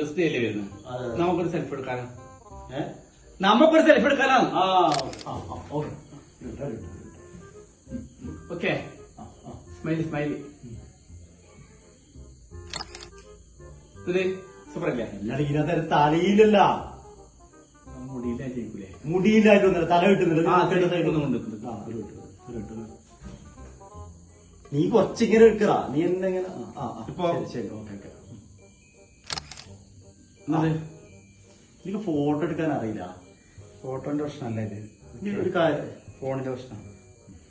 സ്റ്റേല് വരുന്നത് നമുക്കൊരു സെൽഫി എടുക്കാനോ നമുക്കൊരു സെൽഫി എടുക്കാനോ ഓക്കെ സ്മൈലി സൂപ്പർ അല്ലേ ഇതിനകത്ത് തലയിലല്ല മുടിയിലായിരിക്കൂലേ മുടിയിലായിട്ടൊന്നുമില്ല തല കിട്ടുന്നില്ല നീ കൊറച്ചിങ്ങനെ എടുക്കറാ നീ എന്തെങ്ങനെ ഇപ്പൊ ശരി ഓക്കെ എനിക്ക് ഫോട്ടോ എടുക്കാൻ അറിയില്ല. ഫോട്ടോന്റെ പ്രശ്നമല്ല ഇത് ഒരു കാര്യം ഫോണിന്റെ പ്രശ്നം.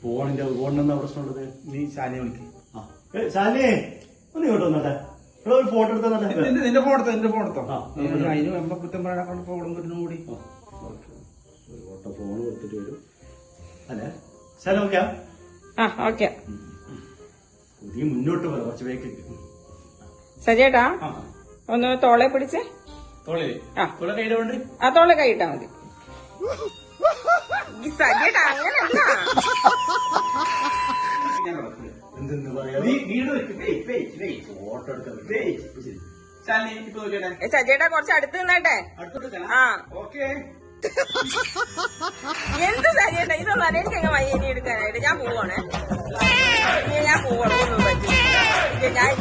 ഫോണിനെന്താ പ്രശ്നമുള്ളത്? നീ ശാലിനെ വിളിക്കും. ശാലിനെ ഒന്ന് ഇങ്ങോട്ട് വന്നോട്ടെ. ഇവിടെ ഒരു ഫോട്ടോ എടുത്തോ. നിന്റെ ഫോൺ എടുത്തോ അതിന് കുറ്റം പറയാൻ ഫോൺ കൂടി ഒരു ഫോട്ടോ ഫോൺ കൊടുത്തിട്ട് വരും അല്ലെ ശാല ഓക്കെ ഓക്കെ നീ മുന്നോട്ട് പറ കുറച്ച് വേക്ക് സജേട്ടാ ഒന്ന് തോളെ പിടിച്ച് കൈയിലുണ്ട് ആ തോളെ കൈയിട്ടാ മതി. സജേട്ടാ അങ്ങനല്ല എന്തെന്ന് പറയാ ഫോട്ടോ എടുക്കാൻ സജേട്ടാ കുറച്ച് അടുത്ത് നിന്നട്ടെ. ആ എന്ത് സജേട്ടാ ഇതൊന്നും എനിക്ക് അങ്ങ് വയ്യ ഇനി എടുക്കാനായിട്ട്. ഞാൻ പോവാണേ. ഒന്നും പറ്റില്ല. ഞാൻ ഇല്ല.